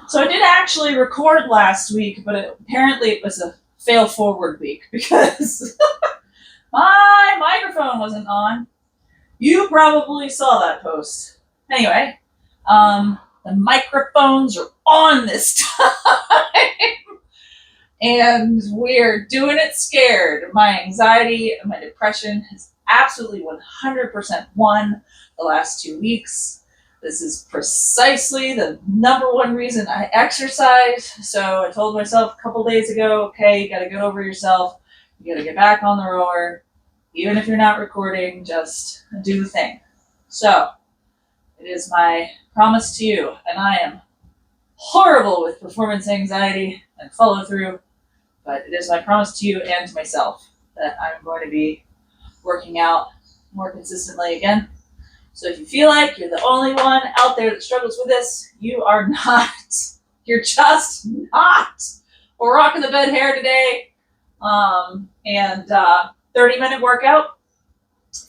So I did actually record last week, but apparently it was a fail forward week because my microphone wasn't on. You probably saw that post. Anyway, the microphones are on this time. And we're doing it scared. My anxiety and my depression has absolutely 100% won the last 2 weeks. This is precisely the number one reason I exercise. So I told myself a couple days ago, okay, you got to get over yourself. You got to get back on the rower. Even if you're not recording, just do the thing. So it is my promise to you, and I am horrible with performance anxiety and follow through, but it is my promise to you and to myself that I'm going to be working out more consistently again. So if you feel like you're the only one out there that struggles with this, you are not. You're just not. We're rocking the bed hair today. 30-minute workout,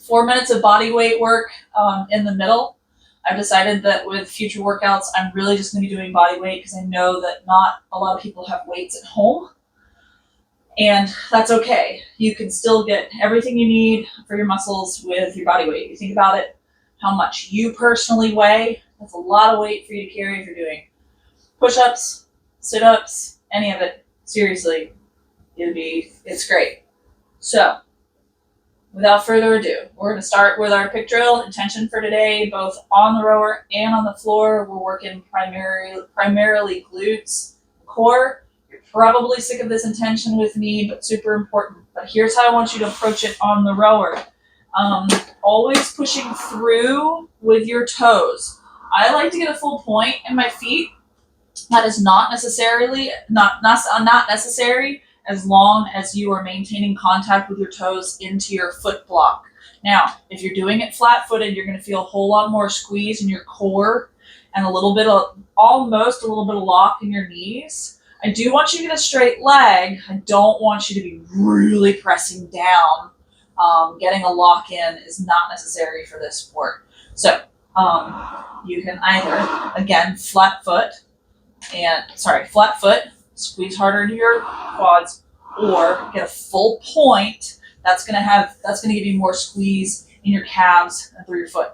4 minutes of body weight work in the middle. I've decided that with future workouts, I'm really just going to be doing body weight because I know that not a lot of people have weights at home. And that's okay. You can still get everything you need for your muscles with your body weight. You think about it, how much you personally weigh. That's a lot of weight for you to carry if you're doing push-ups, sit-ups, any of it. Seriously, it's great. So, without further ado, we're going to start with our pick drill intention for today, both on the rower and on the floor. We're working primarily glutes, core. You're probably sick of this intention with me, but super important. But here's how I want you to approach it on the rower. Always pushing through with your toes. I like to get a full point in my feet. That is not necessary as long as you are maintaining contact with your toes into your foot block. Now, if you're doing it flat-footed, you're going to feel a whole lot more squeeze in your core and almost a little bit of lock in your knees. I do want you to get a straight leg. I don't want you to be really pressing down. Getting a lock in is not necessary for this sport. So you can either, again, flat foot, squeeze harder into your quads, or get a full point. That's gonna give you more squeeze in your calves and through your foot.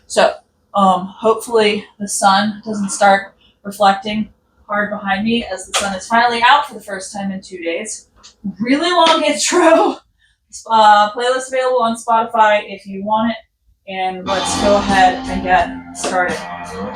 So hopefully the sun doesn't start reflecting hard behind me as the sun is finally out for the first time in 2 days. Really long intro. Playlist available on Spotify if you want it. And let's go ahead and get started.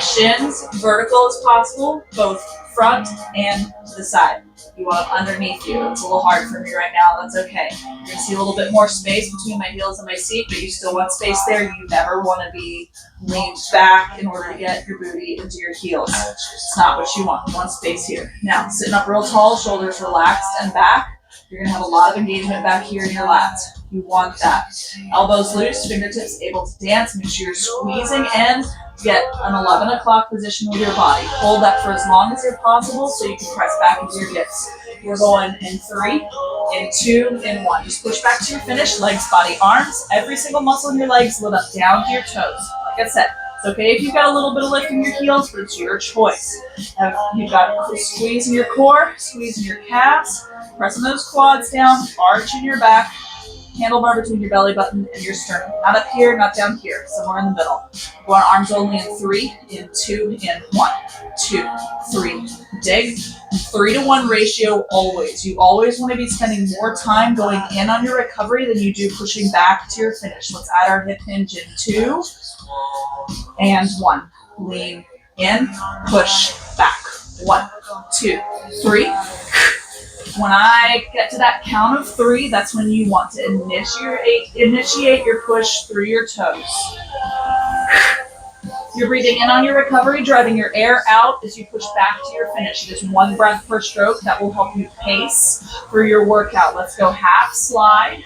Shins vertical as possible, both front and to the side. You want them underneath you. It's a little hard for me right now. That's okay. You're going to see a little bit more space between my heels and my seat, but you still want space there. You never want to be leaned back in order to get your booty into your heels. It's not what you want. You want space here. Now, sitting up real tall, shoulders relaxed and back. You're going to have a lot of engagement back here in your lats. You want that. Elbows loose, fingertips able to dance. Make sure you're squeezing in to get an 11 o'clock position with your body. Hold that for as long as you're possible so you can press back into your dips. We're going in 3, in 2, in 1. Just push back to your finish. Legs, body, arms. Every single muscle in your legs lit up down to your toes. Like I said, it's okay if you've got a little bit of lift in your heels, but it's your choice. You've got squeeze in your core, squeeze in your calves, pressing those quads down, arch in your back, handlebar between your belly button and your sternum. Not up here, not down here, somewhere in the middle. Go on arms only in 3, in 2, in 1, 2, 3. Dig. 3-to-1 ratio always. You always want to be spending more time going in on your recovery than you do pushing back to your finish. Let's add our hip hinge in 2 and 1. Lean in, push back. 1, 2, 3. When I get to that count of 3, that's when you want to initiate your push through your toes. You're breathing in on your recovery, driving your air out as you push back to your finish. Just 1 breath per stroke. That will help you pace through your workout. Let's go half slide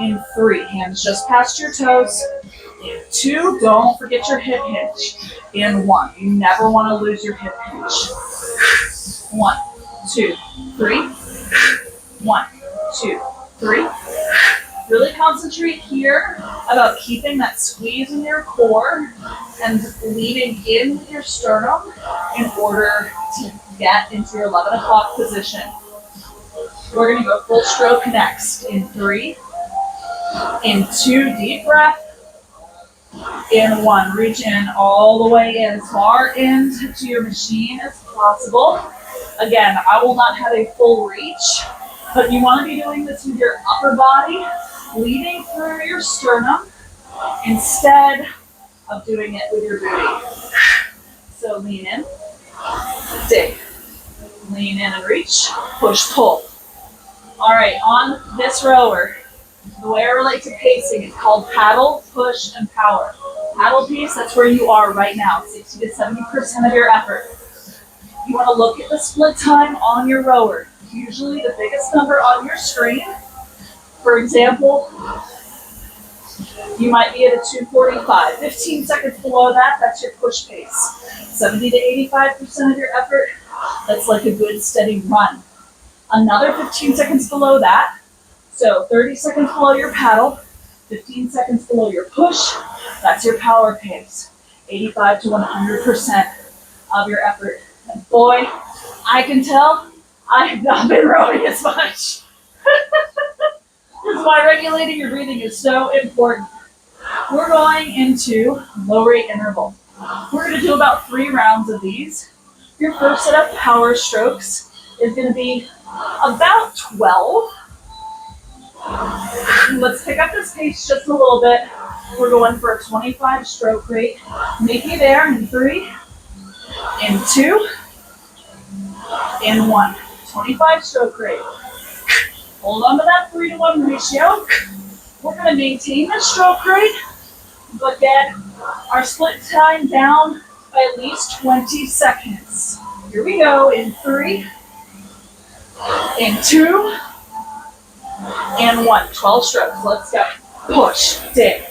in 3. Hands just past your toes. In 2, don't forget your hip hinge. In 1, you never want to lose your hip hinge. 1, 2, 3. 1, 2, 3. Really concentrate here about keeping that squeeze in your core and leaning in with your sternum in order to get into your 11 o'clock position. We're going to go full stroke next in 3, in 2, deep breath, in 1, reach in all the way in, as far into your machine as possible. Again, I will not have a full reach, but you want to be doing this with your upper body leading through your sternum instead of doing it with your booty. So lean in, dig, lean in and reach, push, pull. All right, on this rower, the way I relate to pacing is called paddle, push, and power. Paddle pace, that's where you are right now, 60 to 70% of your effort. You want to look at the split time on your rower. Usually the biggest number on your screen, for example, you might be at a 2:45. 15 seconds below that, that's your push pace. 70 to 85% of your effort, that's like a good steady run. Another 15 seconds below that, so 30 seconds below your paddle, 15 seconds below your push, that's your power pace. 85 to 100% of your effort. And boy, I can tell I have not been rowing as much. This is why regulating your breathing is so important. We're going into low rate interval. We're going to do about 3 rounds of these. Your first set of power strokes is going to be about 12. Let's pick up this pace just a little bit. We're going for a 25 stroke rate. Meet me there in 3, in 2, in 1. 25 stroke rate. Hold on to that 3-to-1 ratio. We're going to maintain the stroke rate, but get our split time down by at least 20 seconds. Here we go in 3, in 2, and 1. 12 strokes. Let's go. Push, dig,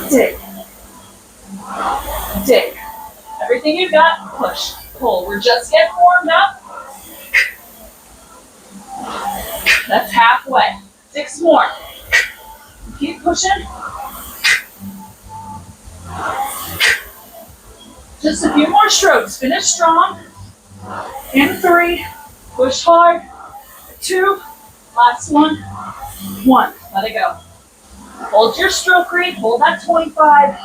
dig, dig. Everything you've got, push, pull. We're just getting warmed up. That's halfway. 6 more. Keep pushing. Just a few more strokes. Finish strong. In 3. Push hard. 2. Last one. 1. Let it go. Hold your stroke rate. Hold that 25.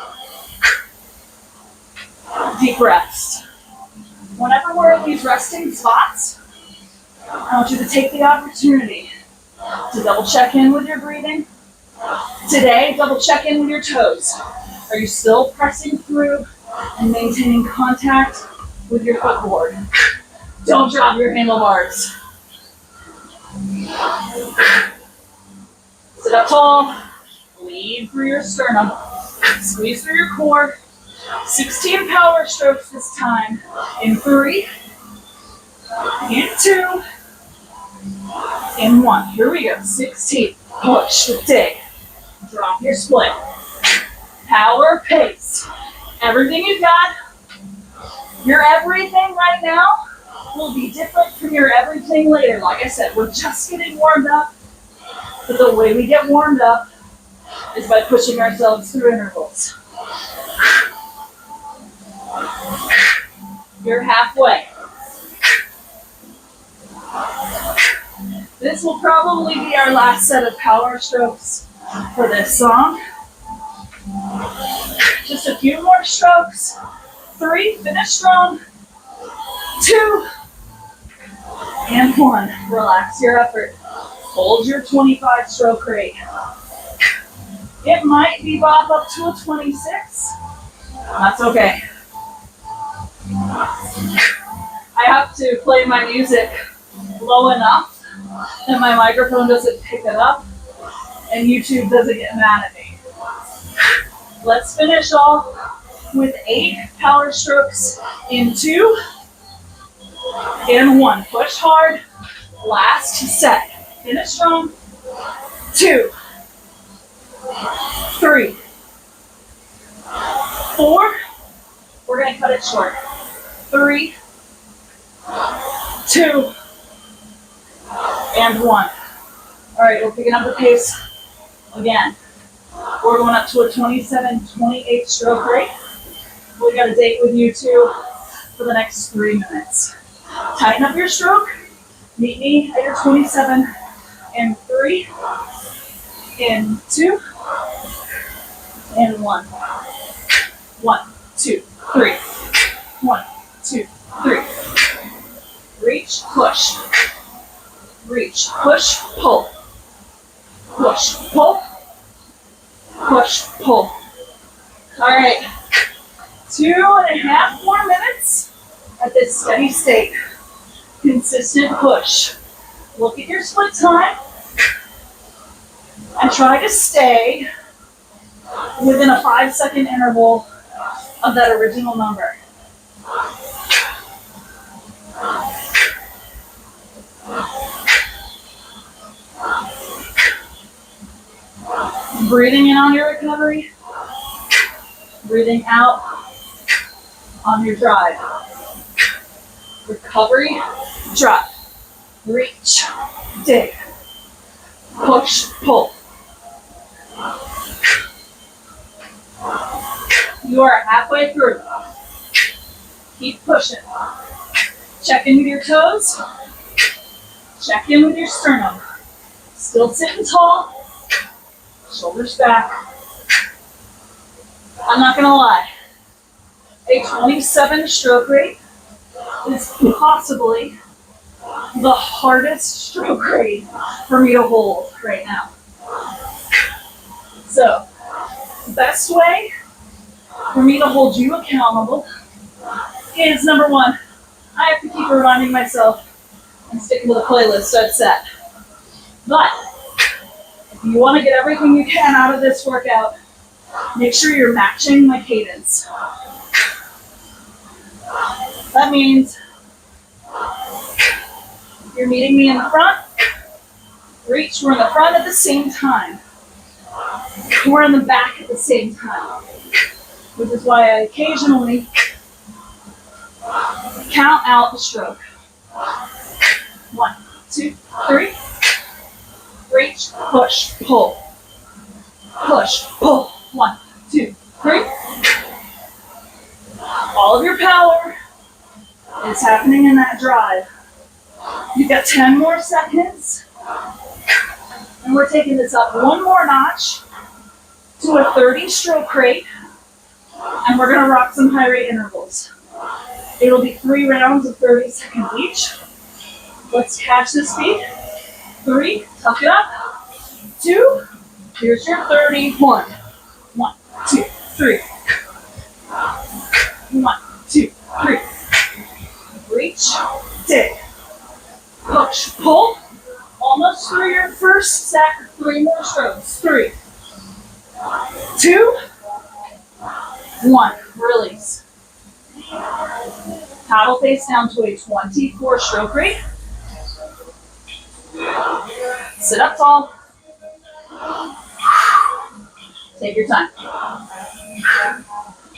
Deep rest. Whenever we're in these resting spots, I want you to take the opportunity to double check in with your breathing. Today, double check in with your toes. Are you still pressing through and maintaining contact with your footboard? Don't drop your handlebars. Sit up tall, lean through your sternum, squeeze through your core. 16 power strokes this time. In 3, in 2, in 1. Here we go. 16. Push, dig. Drop your split. Power pace. Everything you've got, your everything right now will be different from your everything later. Like I said, we're just getting warmed up. But the way we get warmed up is by pushing ourselves through intervals. You're halfway. This will probably be our last set of power strokes for this song. Just a few more strokes. 3, finish strong. 2, and 1. Relax your effort. Hold your 25 stroke rate. It might be bop up to a 26. That's okay. I have to play my music low enough that my microphone doesn't pick it up and YouTube doesn't get mad at me. Let's finish off with 8 power strokes in 2, in 1. Push hard. Last set. Finish strong. 2, 3, 4. We're going to cut it short. 3, 2, and 1. All right, we're picking up the pace again. We're going up to a 27, 28 stroke rate. We got a date with YouTube for the next 3 minutes. Tighten up your stroke. Meet me at your 27 in 3, in 2, in 1. 1, 2, 3. 1, 2, 3. Reach, push. Reach, push, pull. Push, pull. Push, pull. All right. 2.5 more minutes at this steady state. Consistent push. Look at your split time and try to stay within a 5-second interval of that original number. Breathing in on your recovery, breathing out on your drive. Recovery, drive, reach, dig, push, pull. You are halfway through. Keep pushing. Check in with your toes. Check in with your sternum. Still sitting tall. Shoulders back. I'm not gonna lie. A 27 stroke rate is possibly the hardest stroke rate for me to hold right now. So, the best way for me to hold you accountable is number 1, I have to keep reminding myself and sticking to the playlist so it's set. But if you want to get everything you can out of this workout, make sure you're matching my cadence. That means you're meeting me in the front. Reach, we're in the front at the same time. We're in the back at the same time. Which is why I occasionally count out the stroke. 1, 2, 3. Reach, push, pull. Push, pull. 1, 2, 3. All of your power is happening in that drive. You've got 10 more seconds. And we're taking this up one more notch to a 30 stroke rate. And we're gonna rock some high rate intervals. It'll be 3 rounds of 30 seconds each. Let's catch this speed. 3, tuck it up. 2, here's your 30. 1, 2, 3. 1, 2, 3. Reach, dig, push, pull. Almost through your first set. 3 more strokes. 3, 2, 1. Release. Paddle face down to a 24 stroke rate. Sit up tall. Take your time.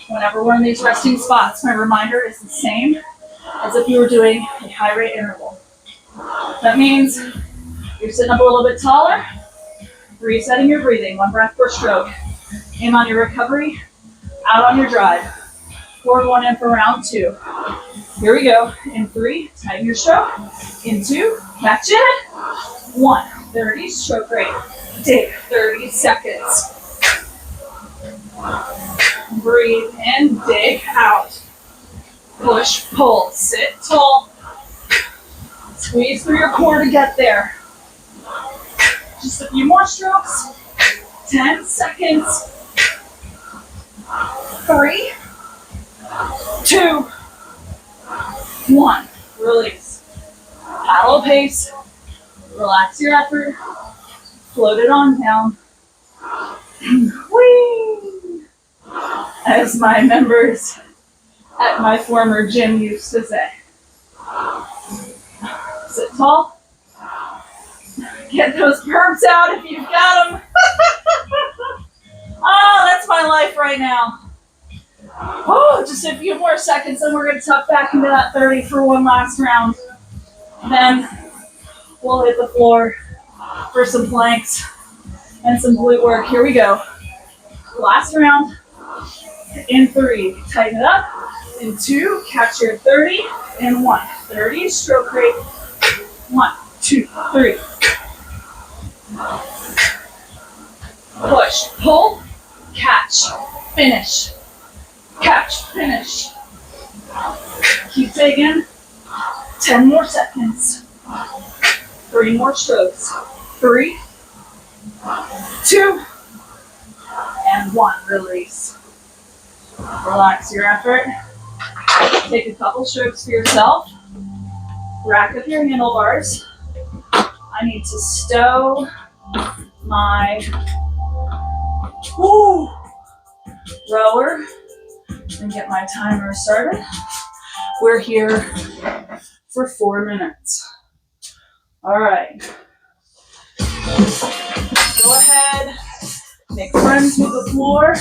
Whenever we're in these resting spots, my reminder is the same as if you were doing a high rate interval. That means you're sitting up a little bit taller, resetting your breathing, 1 breath per stroke. In on your recovery, out on your drive. Forward 1 in for round 2. Here we go. In 3, tighten your stroke. In 2, catch it. 1, 30 stroke rate. Dig, 30 seconds. Breathe in, dig out. Push, pull, sit tall. Squeeze through your core to get there. Just a few more strokes. 10 seconds. 3, 2, 1. Release. Paddle pace. Relax your effort. Float it on down. Whee! As my members at my former gym used to say. Sit tall. Get those burps out if you've got them. Oh, that's my life right now. Oh, just a few more seconds, and we're going to tuck back into that 30 for one last round. Then we'll hit the floor for some planks and some glute work. Here we go. Last round. In 3, tighten it up. and 2, catch your 30, and 1. 30, stroke rate. 1, 2, 3. Push, pull, catch, finish. Catch, finish. Keep taking. 10 more seconds. 3 more strokes. 3, 2, and 1. Release. Relax your effort. Take a couple strokes for yourself. Rack up your handlebars. I need to stow my rower and get my timer started. We're here for 4 minutes. All right. Go ahead, make friends with the floor.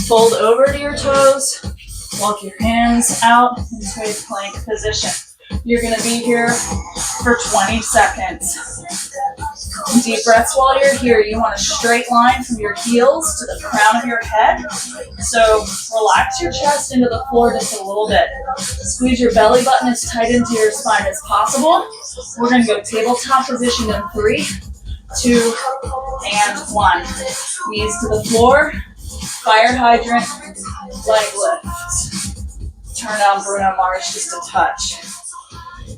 Fold over to your toes. Walk your hands out into a plank position. You're going to be here for 20 seconds. Deep breaths while you're here. You want a straight line from your heels to the crown of your head. So relax your chest into the floor just a little bit. Squeeze your belly button as tight into your spine as possible. We're going to go tabletop position in 3, 2, and 1. Knees to the floor. Fire hydrant, leg lift. Turn down Bruno Mars just a touch.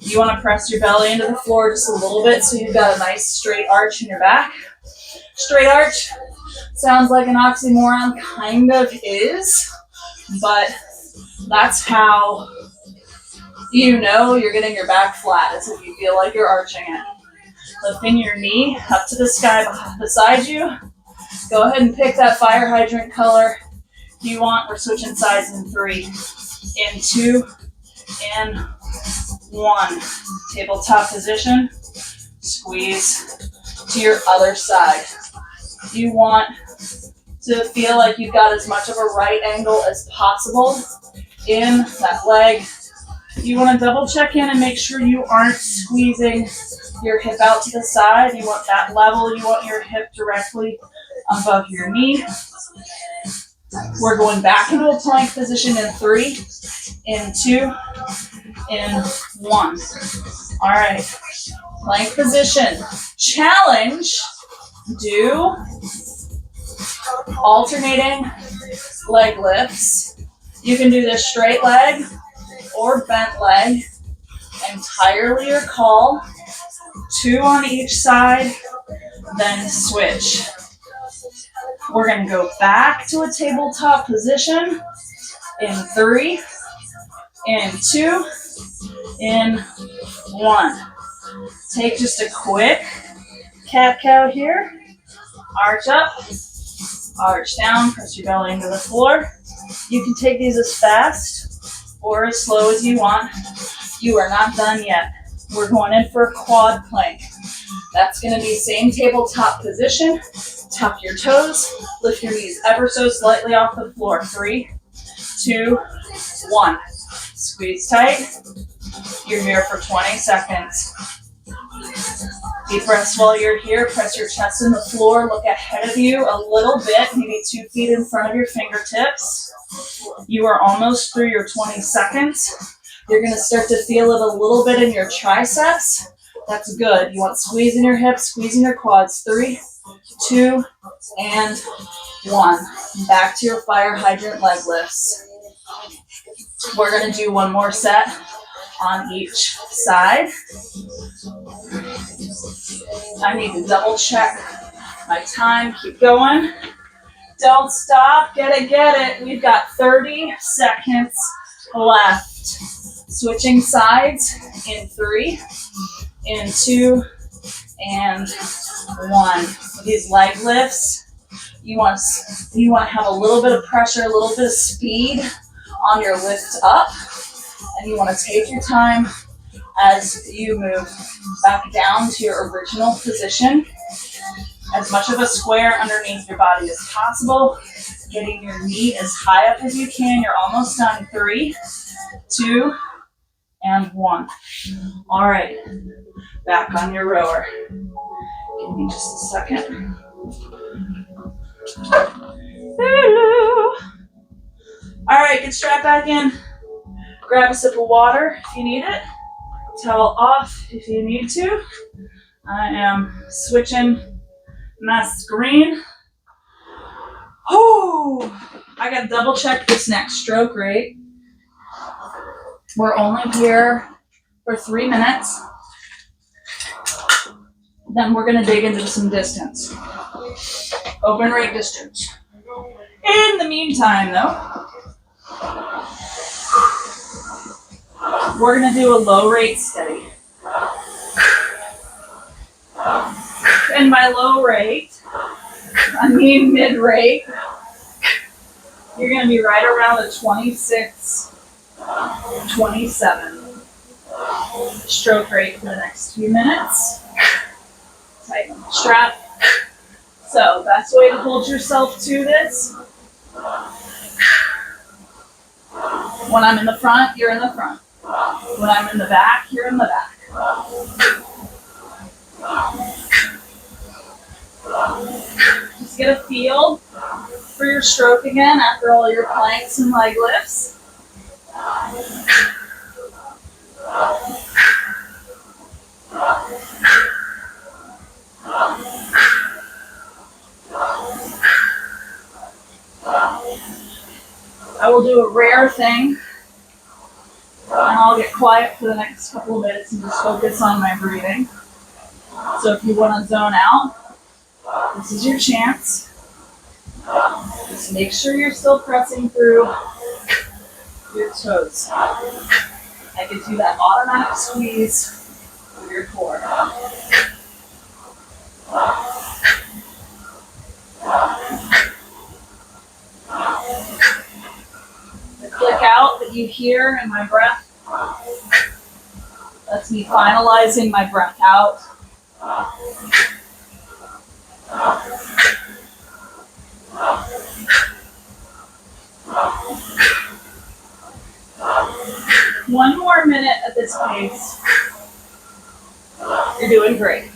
You want to press your belly into the floor just a little bit so you've got a nice straight arch in your back. Straight arch sounds like an oxymoron, kind of is, but that's how you know you're getting your back flat, is if you feel like you're arching it. Lifting your knee up to the sky beside you. Go ahead and pick that fire hydrant color you want. We're switching sides in 3, in 2, and 1. Tabletop position. Squeeze to your other side. You want to feel like you've got as much of a right angle as possible in that leg. You want to double check in and make sure you aren't squeezing your hip out to the side. You want that level. You want your hip directly above your knee. We're going back into a plank position in 3, in 2, in 1. All right, plank position. Challenge, do alternating leg lifts. You can do this straight leg or bent leg, entirely your call. 2 on each side, then switch. We're going to go back to a tabletop position in 3, in 2, in 1. Take just a quick cat-cow here. Arch up, arch down, press your belly into the floor. You can take these as fast or as slow as you want. You are not done yet. We're going in for a quad plank. That's going to be same tabletop position. Tuck your toes, lift your knees ever so slightly off the floor. 3, 2, 1. Squeeze tight. You're here for 20 seconds. Deep breaths while you're here. Press your chest in the floor. Look ahead of you a little bit, maybe 2 feet in front of your fingertips. You are almost through your 20 seconds. You're going to start to feel it a little bit in your triceps. That's good. You want squeeze in your hips, squeeze in your quads. 3, 2, and 1. Back to your fire hydrant leg lifts. We're going to do one more set on each side. I need to double check my time. Keep going. Don't stop. Get it. We've got 30 seconds left. Switching sides in 3, in 2, and 1. These leg lifts, you want to have a little bit of pressure, a little bit of speed on your lift up, and you want to take your time as you move back down to your original position. As much of a square underneath your body as possible, getting your knee as high up as you can. You're almost done. 3, 2, and 1. All right, back on your rower. Give me just a second. Hello. All right, get strapped back in. Grab a sip of water if you need it. Towel off if you need to. I am switching my screen. Oh, I got to double check this next stroke rate. We're only here for 3 minutes. Then we're going to dig into some distance. Open rate distance. In the meantime, though, we're going to do a low rate steady. And by low rate, I mean mid rate. You're going to be right around a 26, 27 stroke rate for the next few minutes. Tighten the strap. So, best way to hold yourself to this. When I'm in the front, you're in the front. When I'm in the back, you're in the back. Just get a feel for your stroke again after all your planks and leg lifts. I will do a rare thing, and I'll get quiet for the next couple of minutes and just focus on my breathing. So if you want to zone out, this is your chance. Just make sure you're still pressing through your toes. I can do that automatic squeeze through your core. The click out that you hear in my breath, that's me finalizing my breath out. One more minute at this pace. You're doing great.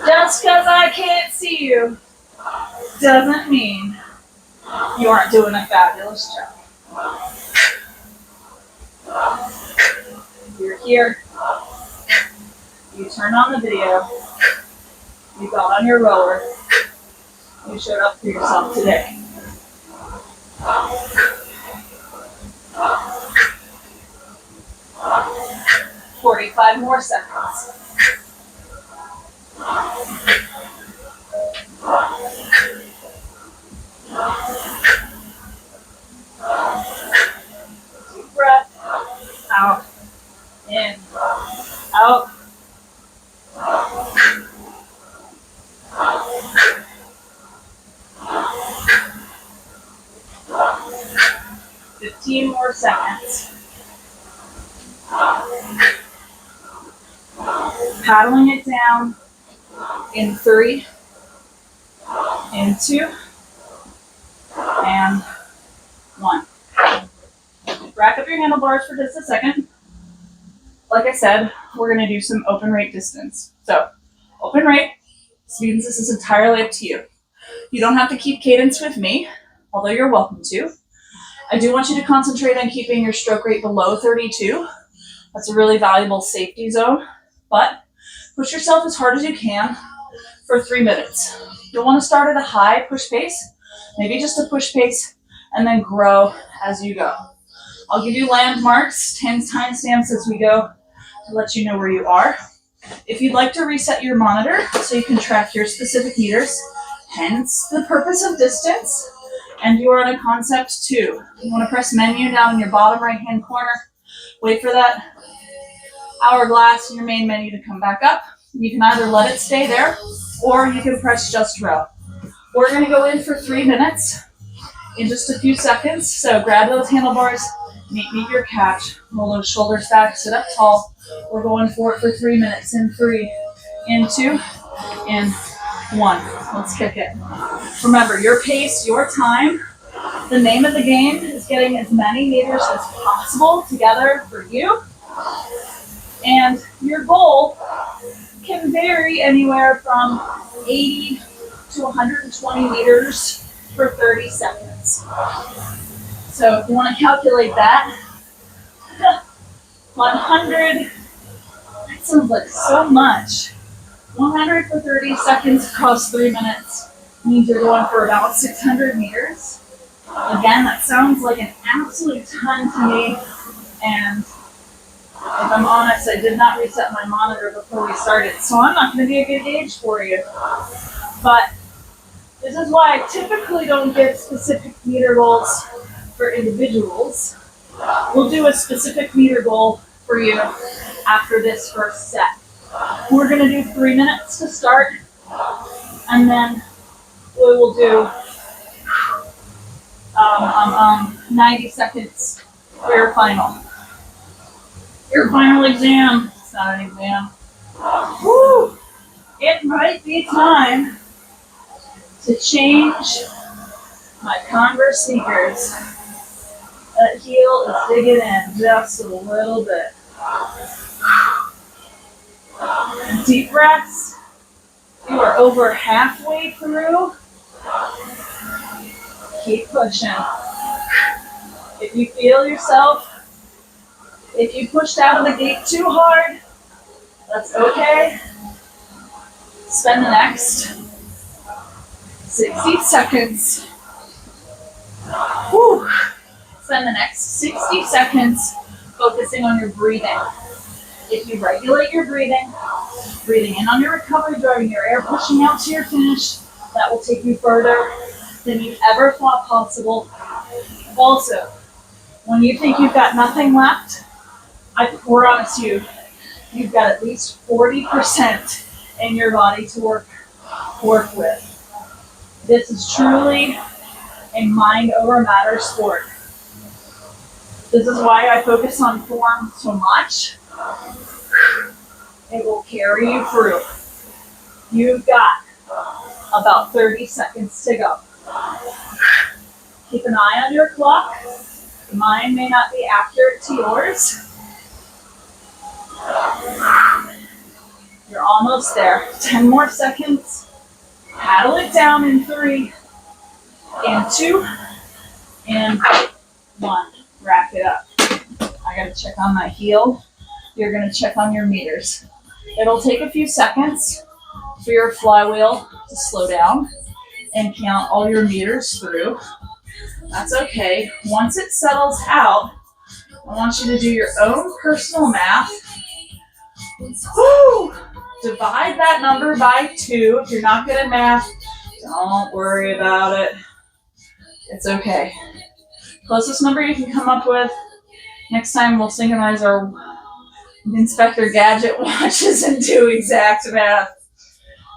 Just because I can't see you doesn't mean you aren't doing a fabulous job. You're here. You turned on the video. You got on your rower. You showed up for yourself today. 45 more seconds. Deep breath. Out. In. Out. 15 more seconds. Paddling it down in 3, in 2, and 1. Rack up your handlebars for just a second. Like I said, we're going to do some open rate distance. So, open rate means this is entirely up to you. You don't have to keep cadence with me, although you're welcome to. I do want you to concentrate on keeping your stroke rate below 32. That's a really valuable safety zone, but push yourself as hard as you can for 3 minutes. You'll want to start at a high push pace, maybe just a push pace, and then grow as you go. I'll give you landmarks, 10 timestamps as we go to let you know where you are. If you'd like to reset your monitor so you can track your specific meters, hence the purpose of distance, and you are on a concept 2. You want to press menu down in your bottom right-hand corner. Wait for that hourglass in your main menu to come back up. You can either let it stay there, or you can press just row. We're going to go in for 3 minutes in just a few seconds. So grab those handlebars, meet your catch, roll those shoulders back, sit up tall. We're going for it for 3 minutes. In 3, in 2, in 1. Let's kick it. Remember, your pace, your time. The name of the game is getting as many meters as possible together for you. And your goal can vary anywhere from 80 to 120 meters for 30 seconds. So if you want to calculate that, 100, that sounds like so much. 100 for 30 seconds across 3 minutes means you're going for about 600 meters. Again, that sounds like an absolute ton to me. And if I'm honest, I did not reset my monitor before we started, so I'm not going to be a good gauge for you. But this is why I typically don't give specific meter goals for individuals. We'll do a specific meter goal for you after this first set. We're going to do 3 minutes to start, and then we will do 90 seconds for your final. Your final exam. It's not an exam. Woo! It might be time to change my Converse sneakers. That heel is digging in just a little bit. Deep breaths. You are over halfway through. Keep pushing. If you feel yourself, if you pushed out of the gate too hard, that's okay. Spend the next 60 seconds. Whew. Spend the next 60 seconds focusing on your breathing. If you regulate your breathing, breathing in on your recovery, driving your air, pushing out to your finish, that will take you further than you've ever thought possible. Also, when you think you've got nothing left, I promise you've got at least 40% in your body to work with. This is truly a mind over matter sport. This is why I focus on form so much. It will carry you through. You've got about 30 seconds to go. Keep an eye on your clock. Mine may not be accurate to yours. You're almost there. 10 more seconds. Paddle it down in 3, in 2, and 1. Wrap it up. I gotta check on my heel. You're gonna check on your meters. It'll take a few seconds for your flywheel to slow down and count all your meters through. That's okay. Once it settles out, I want you to do your own personal math. Woo! Divide that number by 2. If you're not good at math, don't worry about it. It's okay. Closest number you can come up with. Next time we'll synchronize our Inspector Gadget watches and do exact math.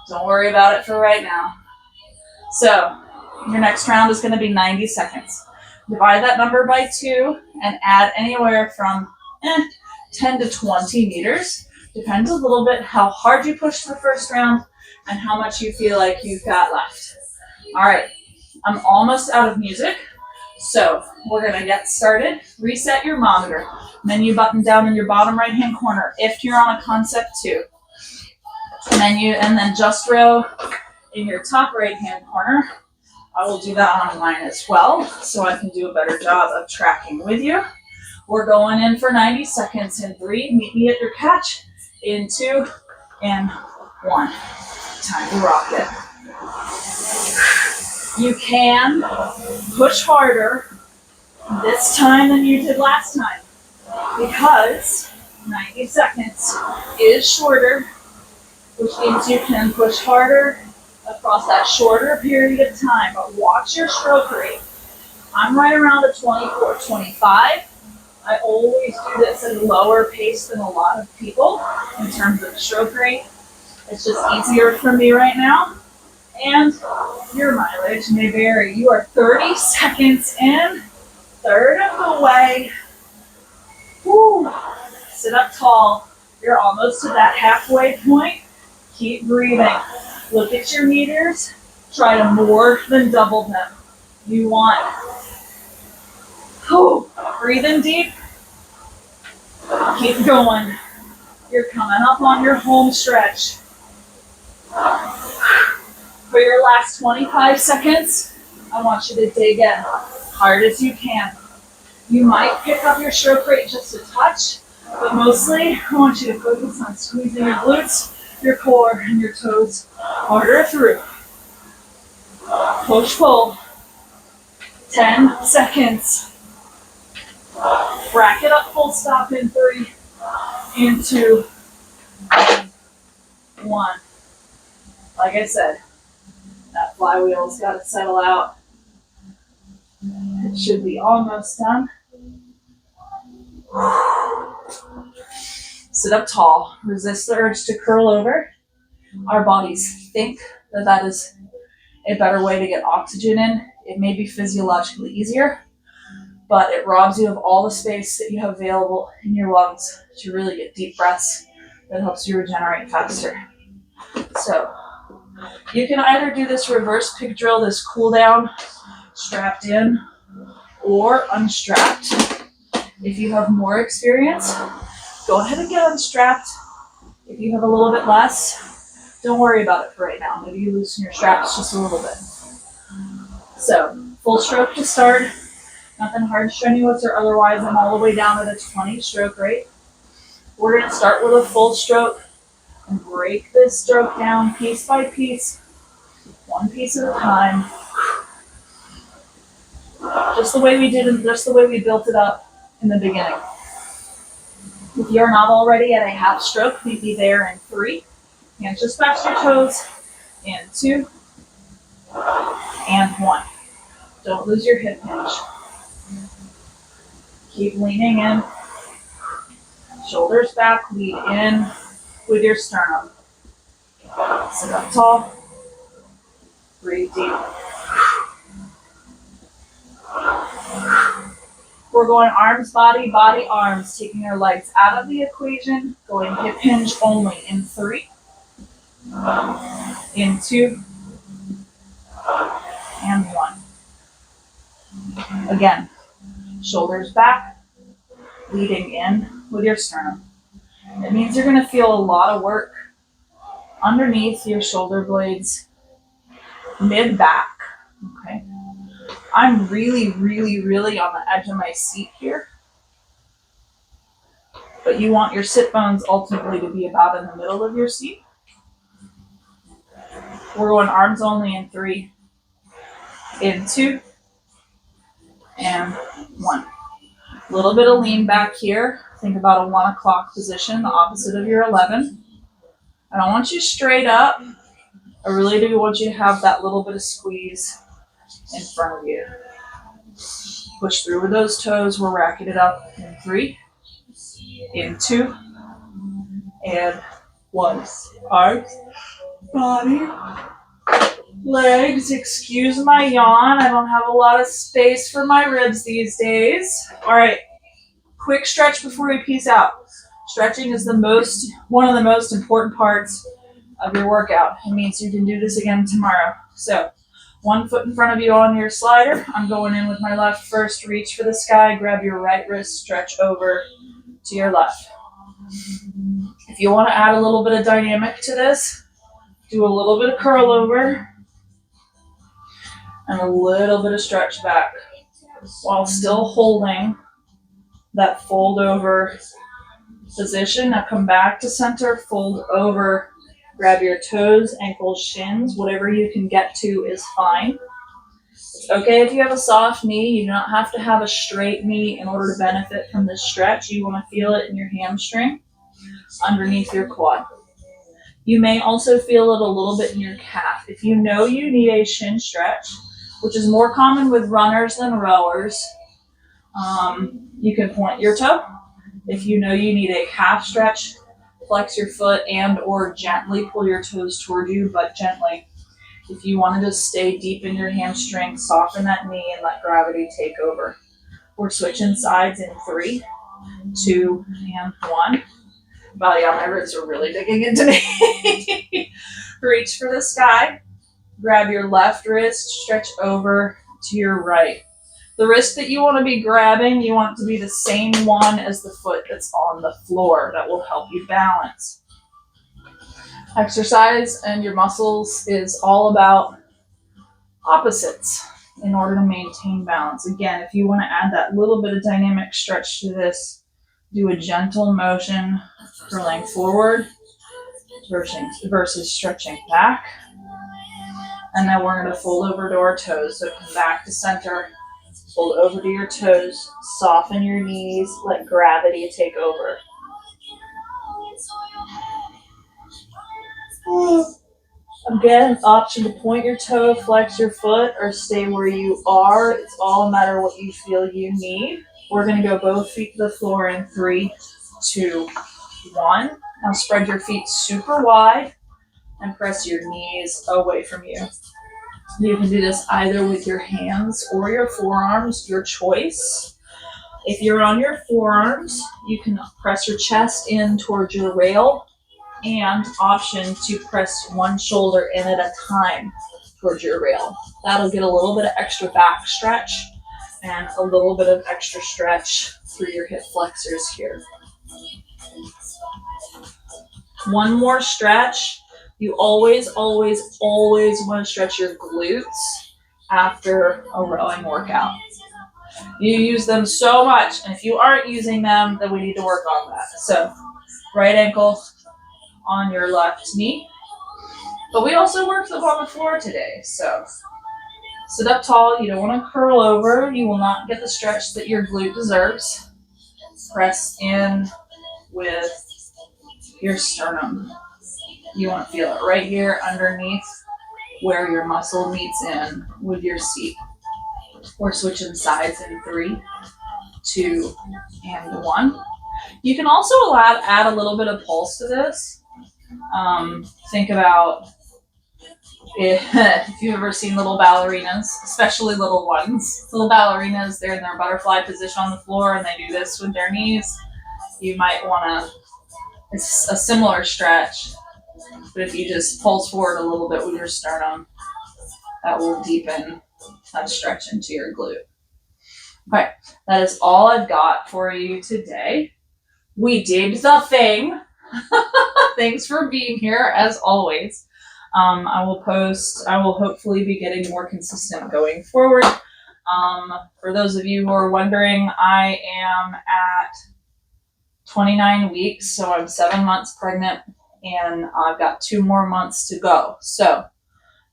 Don't worry about it for right now. So, your next round is going to be 90 seconds. Divide that number by 2 and add anywhere from 10 to 20 meters. Depends a little bit how hard you pushed the first round and how much you feel like you've got left. All right, I'm almost out of music. So we're going to get started. Reset your monitor. Menu button down in your bottom right-hand corner if you're on a Concept 2. Menu and then just row in your top right-hand corner. I will do that online as well so I can do a better job of tracking with you. We're going in for 90 seconds in 3. Meet me at your catch in 2 and 1. Time to rock it. You can push harder this time than you did last time because 90 seconds is shorter, which means you can push harder across that shorter period of time. But watch your stroke rate. I'm right around a 24, 25. I always do this at a lower pace than a lot of people in terms of stroke rate. It's just easier for me right now. And your mileage may vary. You are 30 seconds in, third of the way. Woo. Sit up tall. You're almost to that halfway point. Keep breathing. Look at your meters. Try to more than double them. You want. Whew. Breathe in deep. Keep going. You're coming up on your home stretch. For your last 25 seconds, I want you to dig in hard as you can. You might pick up your stroke rate just a touch, but mostly I want you to focus on squeezing your glutes, your core, and your toes harder through. Push, pull. 10 seconds. Rack it up, full stop in 3, in 2, 1. Like I said, that flywheel's got to settle out. It should be almost done. Sit up tall. Resist the urge to curl over. Our bodies think that that is a better way to get oxygen in. It may be physiologically easier, but it robs you of all the space that you have available in your lungs to really get deep breaths that helps you regenerate faster. So you can either do this reverse pig drill, this cool down, strapped in, or unstrapped. If you have more experience, go ahead and get unstrapped. If you have a little bit less, don't worry about it for right now. Maybe you loosen your straps just a little bit. So, full stroke to start. Nothing hard, strenuous, or otherwise. I'm all the way down at a 20 stroke rate. We're going to start with a full stroke and break this stroke down piece by piece, one piece at a time. Just the way we did it, just the way we built it up in the beginning. If you're not already at a half stroke, meet me there in 3. Hands just past your toes. In 2. And 1. Don't lose your hip hinge. Keep leaning in. Shoulders back, lead in with your sternum. Sit up tall. Breathe deep. We're going arms, body, body, arms, taking our legs out of the equation, going hip hinge only in 3, in 2, and 1. Again, shoulders back, leading in with your sternum. It means you're going to feel a lot of work underneath your shoulder blades, mid-back, okay? I'm really, really, really on the edge of my seat here. But you want your sit bones ultimately to be about in the middle of your seat. We're going arms only in 3, in 2, and 1. A little bit of lean back here. Think about a 1 o'clock position, the opposite of your 11. I don't want you straight up. I really do want you to have that little bit of squeeze in front of you. Push through with those toes. We're racking it up in 3, in 2, and 1. Arms, body, legs. Excuse my yawn. I don't have a lot of space for my ribs these days. All right, quick stretch before we peace out. Stretching is one of the most important parts of your workout. It means you can do this again tomorrow. So, 1 foot in front of you on your slider. I'm going in with my left first. Reach for the sky. Grab your right wrist. Stretch over to your left. If you want to add a little bit of dynamic to this, do a little bit of curl over and a little bit of stretch back while still holding that fold over position. Now come back to center, fold over, grab your toes, ankles, shins, whatever you can get to is fine. It's okay if you have a soft knee. You do not have to have a straight knee in order to benefit from this stretch. You want to feel it in your hamstring underneath your quad. You may also feel it a little bit in your calf. If you know you need a shin stretch, which is more common with runners than rowers, you can point your toe. If you know you need a calf stretch, flex your foot and or gently pull your toes toward you, but gently. If you want to just stay deep in your hamstring, soften that knee and let gravity take over. We're switching sides in 3, 2, and 1. Wow, yeah, my ribs are really digging into me. Reach for the sky. Grab your left wrist, stretch over to your right. The wrist that you want to be grabbing, you want it to be the same one as the foot that's on the floor. That will help you balance. Exercise and your muscles is all about opposites. in order to maintain balance. Again, if you want to add that little bit of dynamic stretch to this, do a gentle motion curling forward versus stretching back. And then we're going to fold over to our toes. So come back to center, fold over to your toes, soften your knees, let gravity take over. Again, option to point your toe, flex your foot, or stay where you are. It's all a matter of what you feel you need. We're going to go both feet to the floor in 3, 2, 1. Now spread your feet super wide and press your knees away from you. You can do this either with your hands or your forearms, your choice. If you're on your forearms, you can press your chest in towards your rail, and option to press one shoulder in at a time towards your rail. That'll get a little bit of extra back stretch and a little bit of extra stretch through your hip flexors here. One more stretch. You always, always, always want to stretch your glutes after a rowing workout. You use them so much, and if you aren't using them, then we need to work on that. So, right ankle on your left knee. But we also worked them on the floor today. So, sit up tall. You don't want to curl over. You will not get the stretch that your glute deserves. Press in with your sternum. You want to feel it right here underneath where your muscle meets in with your seat. We're switching sides in 3, 2, and 1. You can also add a little bit of pulse to this. Think about if you've ever seen little ballerinas, especially little ones. Little ballerinas, they're in their butterfly position on the floor and they do this with their knees. You might want to, it's a similar stretch, but if you just pulse forward a little bit with your sternum, that will deepen that stretch into your glute. Okay, that is all I've got for you today. We did the thing. Thanks for being here as always. I will hopefully be getting more consistent going forward. For those of you who are wondering, I am at 29 weeks, so I'm 7 months pregnant, and I've got 2 more months to go. So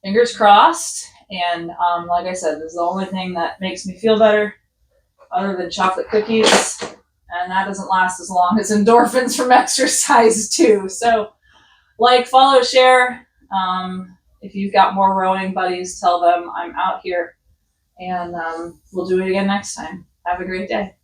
fingers crossed. And like I said, this is the only thing that makes me feel better other than chocolate cookies. And that doesn't last as long as endorphins from exercise too. So like, follow, share. If you've got more rowing buddies, tell them I'm out here. And we'll do it again next time. Have a great day.